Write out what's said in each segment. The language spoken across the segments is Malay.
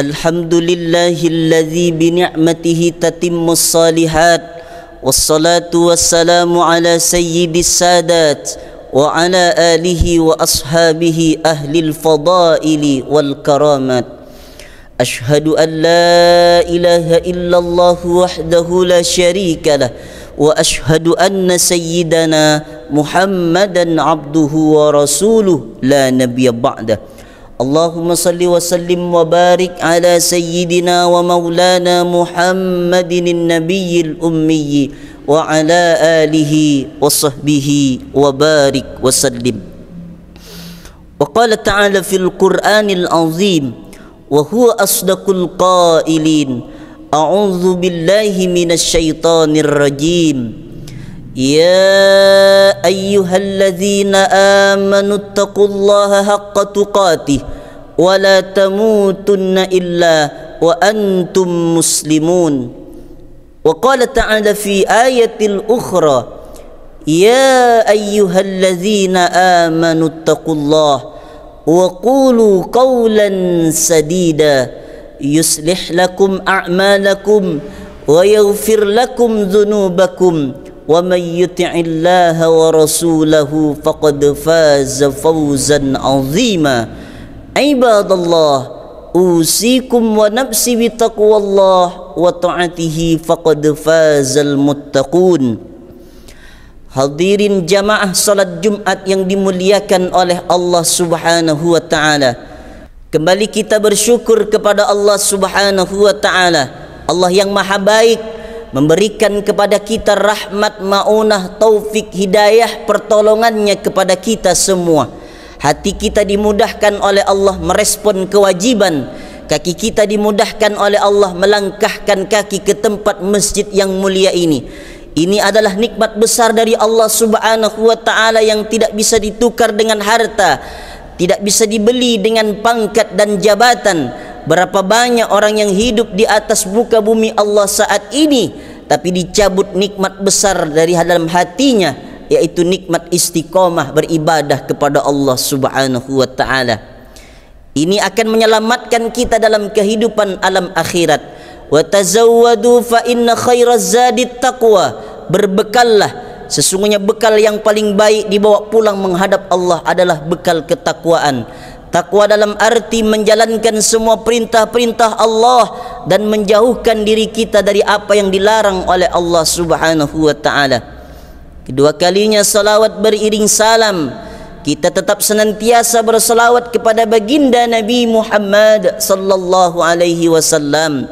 Alhamdulillahilladzi bini'matihi tatimmus salihat. Wassalatu wassalamu ala sayyidis sadat wa ala alihi wa ashabihi ahlil fadaili wal karamat. Ashhadu an la ilaha illallah wahdahu la syarika lah wa ashhadu anna sayyidana Muhammadan abduhu wa rasuluh la nabiyya ba'dah. Allahumma salli wa sallim wa barik ala sayyidina wa maulana Muhammadin nabiyil ummi wa ala alihi wa sahbihi wa barik wa sallim. Wa qala ta'ala fil Qur'anil azim wa huwa asdaqul qailin. A'udzu billahi minasy syaithanir rajim. Ya ayyuhalladzina amanu taqullaha haqqa tuqatih wa la tamutunna illa wa antum muslimun. Wa qala ta'ala fi ayatil ukhra ya ayyuhalladzina amanu taqullaha wa qulu qawlan sadida yuslih lakum a'malakum wa yaghfir lakum dhunubakum wa man yuti'illaha wa rasulahu faqad faza fawzan 'azima. Ibadallah, usikum wa nafsi bi taqwallah wa ta'atihi faqad fazal muttaqun. Hadirin jamaah salat Jumat yang dimuliakan oleh Allah Subhanahu wa taala. Kembali kita bersyukur kepada Allah Subhanahu wa taala, Allah yang maha baik, memberikan kepada kita rahmat, maunah, taufik, hidayah, pertolongannya kepada kita semua. Hati kita dimudahkan oleh Allah merespon kewajiban. Kaki kita dimudahkan oleh Allah melangkahkan kaki ke tempat masjid yang mulia ini. Ini adalah nikmat besar dari Allah Subhanahu wa taala yang tidak bisa ditukar dengan harta, tidak bisa dibeli dengan pangkat dan jabatan. Berapa banyak orang yang hidup di atas muka bumi Allah saat ini, tapi dicabut nikmat besar dari dalam hatinya, yaitu nikmat istiqamah beribadah kepada Allah Subhanahu wa taala. Ini akan menyelamatkan kita dalam kehidupan alam akhirat. Wa tazawwadu fa inna khairaz zadit taqwa. Berbekallah, sesungguhnya bekal yang paling baik dibawa pulang menghadap Allah adalah bekal ketakwaan. Takwa dalam arti menjalankan semua perintah-perintah Allah dan menjauhkan diri kita dari apa yang dilarang oleh Allah Subhanahu wa taala. Kedua kalinya salawat beriring salam, kita tetap senantiasa berselawat kepada baginda Nabi Muhammad sallallahu alaihi wasallam.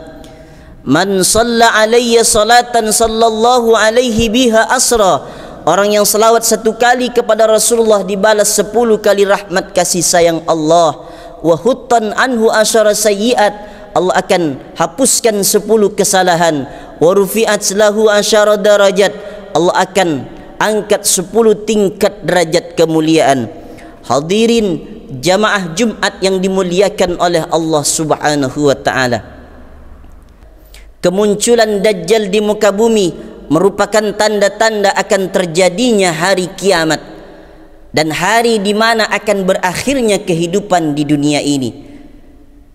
Man shalla alayya salatan sallallahu alaihi biha asra. Orang yang selawat satu kali kepada Rasulullah dibalas 10 kali rahmat kasih sayang Allah. Wa huttan anhu asyara sayyiat. Allah akan hapuskan 10 kesalahan. Wa rufi'at lahu asyara darajat. Allah akan angkat 10 tingkat derajat kemuliaan. Hadirin jamaah Jumat yang dimuliakan oleh Allah Subhanahu wa taala. Kemunculan Dajjal di muka bumi merupakan tanda-tanda akan terjadinya hari kiamat dan hari di mana akan berakhirnya kehidupan di dunia ini.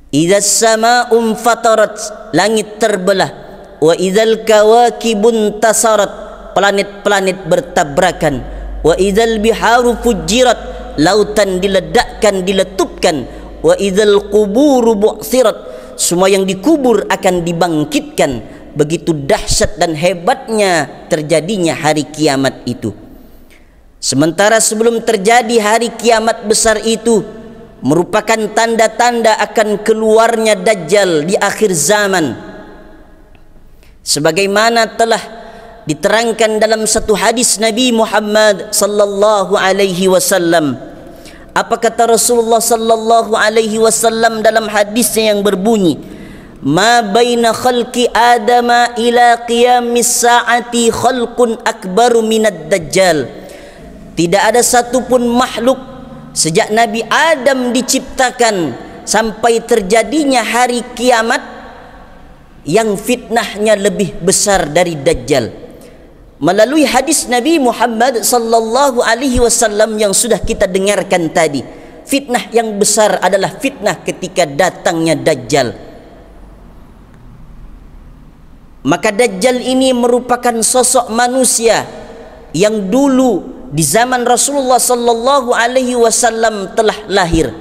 Idzas samaa'u fatarat, langit terbelah. Wa idzal kawakibun tasarat, planet-planet bertabrakan. Wa idzal biharu fujirat, lautan diledakkan, diletupkan. Wa idzal quburu bu'sirat, semua yang dikubur akan dibangkitkan. Begitu dahsyat dan hebatnya terjadinya hari kiamat itu. Sementara sebelum terjadi hari kiamat besar itu merupakan tanda-tanda akan keluarnya Dajjal di akhir zaman. Sebagaimana telah diterangkan dalam satu hadis Nabi Muhammad sallallahu alaihi wasallam. Apa kata Rasulullah sallallahu alaihi wasallam dalam hadisnya yang berbunyi, ma baina khalqi adama ila qiyamis saati khalqun akbaru minad dajjal. Tidak ada satupun makhluk sejak Nabi Adam diciptakan sampai terjadinya hari kiamat yang fitnahnya lebih besar dari Dajjal. Melalui hadis Nabi Muhammad sallallahu alaihi wasallam yang sudah kita dengarkan tadi, fitnah yang besar adalah fitnah ketika datangnya Dajjal. Maka Dajjal ini merupakan sosok manusia yang dulu di zaman Rasulullah sallallahu alaihi wasallam telah lahir.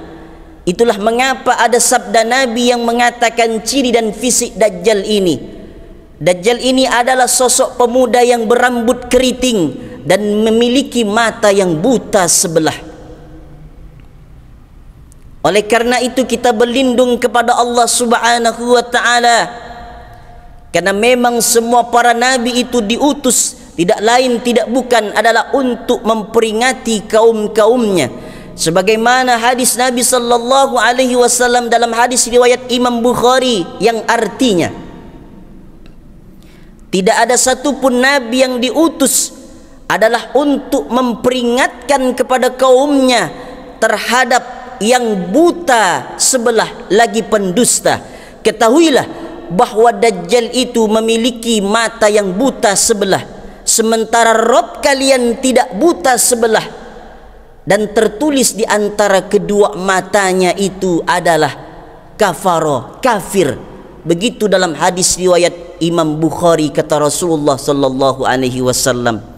Itulah mengapa ada sabda Nabi yang mengatakan ciri dan fisik Dajjal ini. Dajjal ini adalah sosok pemuda yang berambut keriting dan memiliki mata yang buta sebelah. Oleh karena itu kita berlindung kepada Allah Subhanahu wa taala, karena memang semua para nabi itu diutus tidak lain tidak bukan adalah untuk memperingati kaum-kaumnya, sebagaimana hadis Nabi sallallahu alaihi wasallam dalam hadis riwayat Imam Bukhari yang artinya, tidak ada satupun nabi yang diutus adalah untuk memperingatkan kepada kaumnya terhadap yang buta sebelah lagi pendusta. Ketahuilah bahwa Dajjal itu memiliki mata yang buta sebelah, sementara Rabb kalian tidak buta sebelah, dan tertulis di antara kedua matanya itu adalah kafaro, kafir. Begitu dalam hadis riwayat Imam Bukhari, kata Rasulullah sallallahu alaihi wasallam.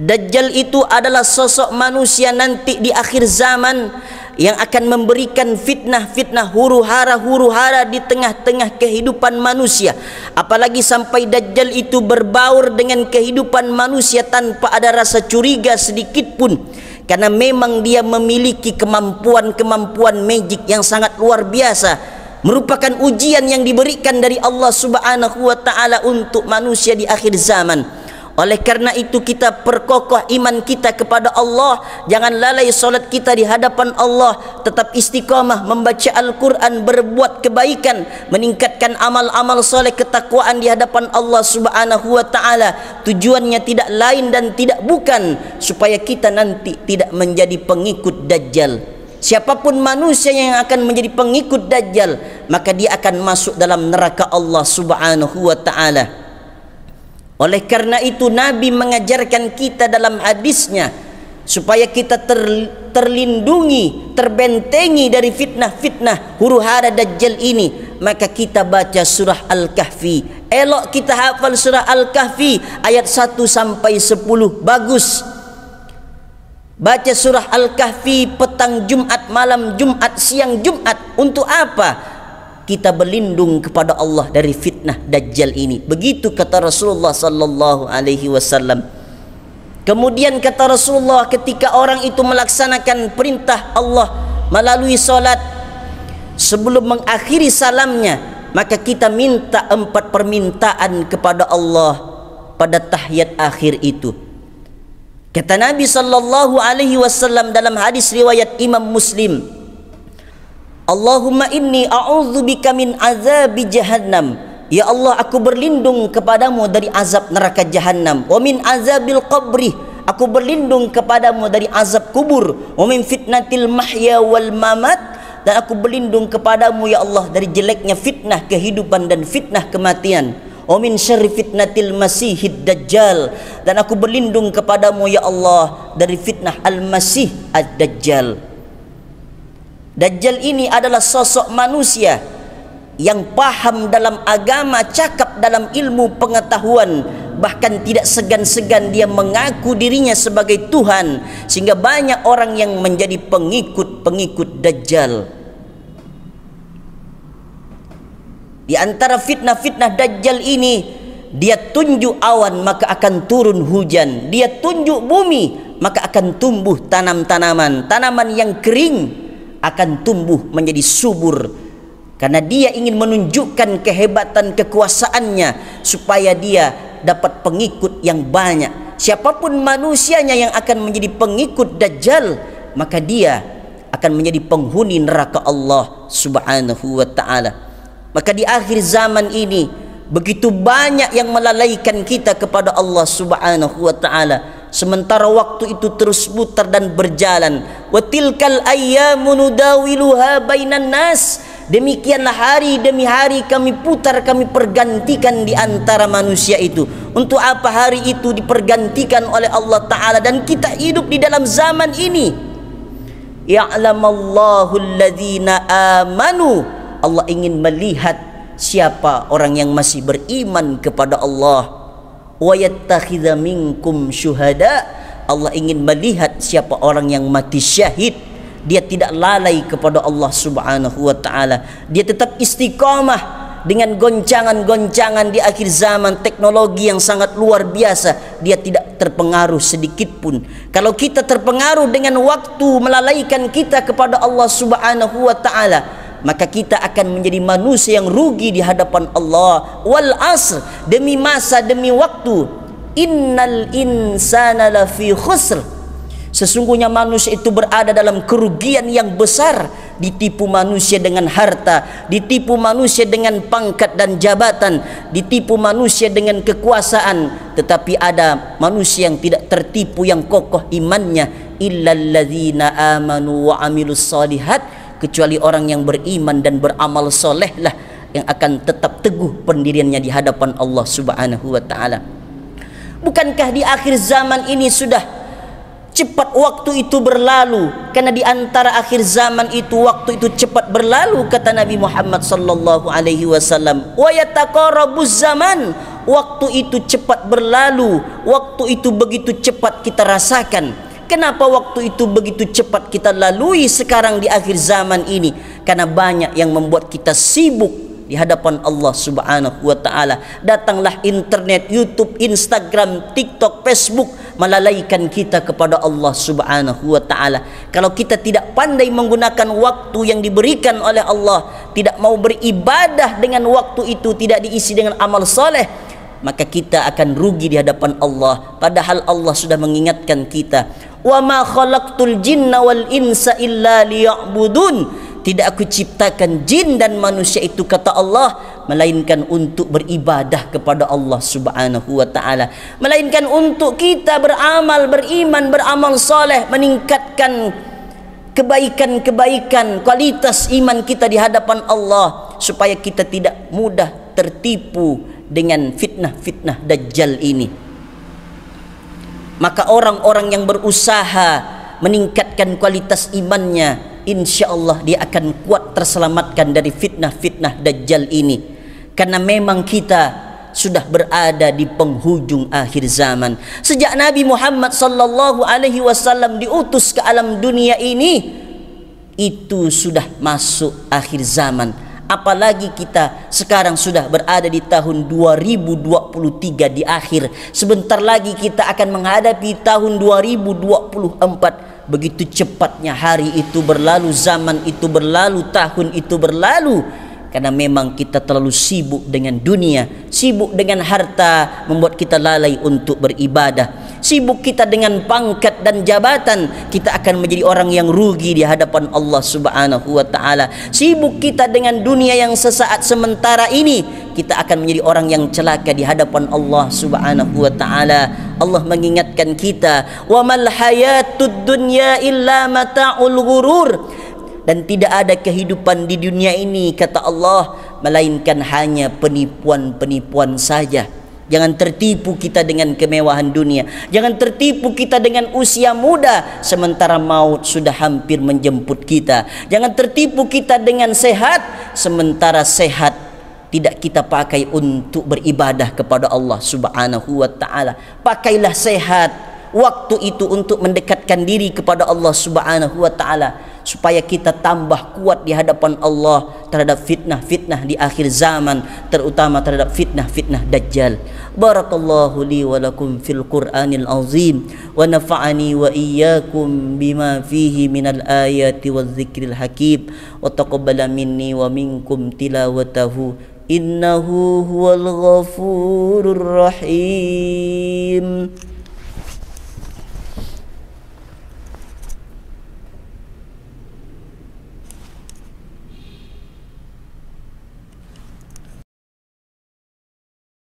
Dajjal itu adalah sosok manusia nanti di akhir zaman yang akan memberikan fitnah-fitnah huru-hara di tengah-tengah kehidupan manusia. Apalagi sampai Dajjal itu berbaur dengan kehidupan manusia tanpa ada rasa curiga sedikit pun, karena memang dia memiliki kemampuan-kemampuan magic yang sangat luar biasa, merupakan ujian yang diberikan dari Allah Subhanahu wa taala untuk manusia di akhir zaman. Oleh karena itu kita perkokoh iman kita kepada Allah, jangan lalai solat kita di hadapan Allah, tetap istiqamah membaca Al-Quran, berbuat kebaikan, meningkatkan amal-amal soleh ketakwaan di hadapan Allah Subhanahu wa taala. Tujuannya tidak lain dan tidak bukan supaya kita nanti tidak menjadi pengikut Dajjal. Siapapun manusia yang akan menjadi pengikut Dajjal, maka dia akan masuk dalam neraka Allah Subhanahu wa taala. Oleh karena itu Nabi mengajarkan kita dalam hadisnya supaya kita terlindungi, terbentengi dari fitnah-fitnah huru-hara Dajjal ini, maka kita baca surah Al-Kahfi. Elok kita hafal surah Al-Kahfi ayat 1 sampai 10. Bagus. Baca surah Al-Kahfi petang Jumat, malam Jumat, siang Jumat. Untuk apa? Kita berlindung kepada Allah dari fitnah Dajjal ini. Begitu kata Rasulullah sallallahu alaihi wasallam. Kemudian kata Rasulullah, ketika orang itu melaksanakan perintah Allah melalui salat, sebelum mengakhiri salamnya, maka kita minta 4 permintaan kepada Allah pada tahiyat akhir itu. Kata Nabi sallallahu alaihi wasallam dalam hadis riwayat Imam Muslim, Allahumma inni a'udzubika min azabi jahannam. Ya Allah, aku berlindung kepadamu dari azab neraka jahannam. Wa min azabil qabri, aku berlindung kepadamu dari azab kubur. Wa min fitnatil mahya wal mamat, dan aku berlindung kepadamu ya Allah dari jeleknya fitnah kehidupan dan fitnah kematian. Wa min syarri fitnatil masihid dajjal, dan aku berlindung kepadamu ya Allah dari fitnah al-masih ad-dajjal. Dajjal ini adalah sosok manusia yang paham dalam agama, cakap dalam ilmu pengetahuan, bahkan tidak segan-segan dia mengaku dirinya sebagai Tuhan, sehingga banyak orang yang menjadi pengikut Dajjal. Di antara fitnah-fitnah Dajjal ini, dia tunjuk awan maka akan turun hujan, dia tunjuk bumi maka akan tumbuh tanaman-tanaman yang kering akan tumbuh menjadi subur, karena dia ingin menunjukkan kehebatan kekuasaannya supaya dia dapat pengikut yang banyak. Siapapun manusianya yang akan menjadi pengikut Dajjal, maka dia akan menjadi penghuni neraka Allah Subhanahu wa taala. Maka di akhir zaman ini begitu banyak yang melalaikan kita kepada Allah Subhanahu wa taala, sementara waktu itu terus putar dan berjalan. Wa tilkal ayyamu nudawiluha bainan nas, demikianlah hari demi hari kami putar, kami pergantikan di antara manusia itu. Untuk apa hari itu dipergantikan oleh Allah taala dan kita hidup di dalam zaman ini? Ya'lamallahu alladhina amanu, Allah ingin melihat siapa orang yang masih beriman kepada Allah. Wa yattakhidha minkum syuhada, Allah ingin melihat siapa orang yang mati syahid. Dia tidak lalai kepada Allah Subhanahu wa taala. Dia tetap istiqamah dengan goncangan-goncangan di akhir zaman, teknologi yang sangat luar biasa. Dia tidak terpengaruh sedikit pun. Kalau kita terpengaruh dengan waktu melalaikan kita kepada Allah Subhanahu wa taala, maka kita akan menjadi manusia yang rugi di hadapan Allah. Wal asr, demi masa, demi waktu. Innal insana lafi khusr, sesungguhnya manusia itu berada dalam kerugian yang besar. Ditipu manusia dengan harta, ditipu manusia dengan pangkat dan jabatan, ditipu manusia dengan kekuasaan. Tetapi ada manusia yang tidak tertipu, yang kokoh imannya. Illalladzina amanu wa amilus solihat, kecuali orang yang beriman dan beramal soleh lah yang akan tetap teguh pendiriannya di hadapan Allah Subhanahu wa taala. Bukankah di akhir zaman ini sudah cepat waktu itu berlalu? Karena di antara akhir zaman itu, waktu itu cepat berlalu, kata Nabi Muhammad sallallahu alaihi wasallam. Wa yataqarabuz zaman, waktu itu cepat berlalu, waktu itu begitu cepat kita rasakan. Kenapa waktu itu begitu cepat kita lalui sekarang di akhir zaman ini? Karena banyak yang membuat kita sibuk di hadapan Allah Subhanahu wa taala. Datanglah internet, YouTube, Instagram, TikTok, Facebook melalaikan kita kepada Allah Subhanahu wa taala. Kalau kita tidak pandai menggunakan waktu yang diberikan oleh Allah, tidak mau beribadah dengan waktu itu, tidak diisi dengan amal soleh, maka kita akan rugi di hadapan Allah. Padahal Allah sudah mengingatkan kita, wa ma khalaqtul jinna wal insa illa liya'budun, tidak aku ciptakan jin dan manusia itu, kata Allah, melainkan untuk beribadah kepada Allah Subhanahu wa taala, melainkan untuk kita beramal, beriman, beramal soleh, meningkatkan kebaikan-kebaikan, kualitas iman kita di hadapan Allah, supaya kita tidak mudah tertipu dengan fitnah-fitnah Dajjal ini. Maka orang-orang yang berusaha meningkatkan kualitas imannya, insya Allah dia akan kuat terselamatkan dari fitnah-fitnah Dajjal ini. Karena memang kita sudah berada di penghujung akhir zaman. Sejak Nabi Muhammad sallallahu alaihi wasallam diutus ke alam dunia ini, itu sudah masuk akhir zaman. Apalagi kita sekarang sudah berada di tahun 2023 di akhir. Sebentar lagi kita akan menghadapi tahun 2024. Begitu cepatnya hari itu berlalu, zaman itu berlalu, tahun itu berlalu. Karena memang kita terlalu sibuk dengan dunia, sibuk dengan harta, membuat kita lalai untuk beribadah. Sibuk kita dengan pangkat dan jabatan, kita akan menjadi orang yang rugi di hadapan Allah Subhanahu wa taala. Sibuk kita dengan dunia yang sesaat sementara ini, kita akan menjadi orang yang celaka di hadapan Allah Subhanahu wa taala. Allah mengingatkan kita, wa mal hayatud dunya illa mata'ul ghurur, dan tidak ada kehidupan di dunia ini, kata Allah, melainkan hanya penipuan-penipuan saja. Jangan tertipu kita dengan kemewahan dunia. Jangan tertipu kita dengan usia muda, sementara maut sudah hampir menjemput kita. Jangan tertipu kita dengan sehat, sementara sehat tidak kita pakai untuk beribadah kepada Allah Subhanahu wa taala. Pakailah sehat waktu itu untuk mendekatkan diri kepada Allah Subhanahu wa taala, supaya kita tambah kuat di hadapan Allah terhadap fitnah-fitnah di akhir zaman, terutama terhadap fitnah-fitnah Dajjal. Barakallahu li wa lakum fil Qur'anil azim, wa nafa'ani wa iyyakum bima fihi minal ayati waz zikril hakim, wa taqabbala minni wa minkum tilawatahu, innahu huwal ghafurur rahim.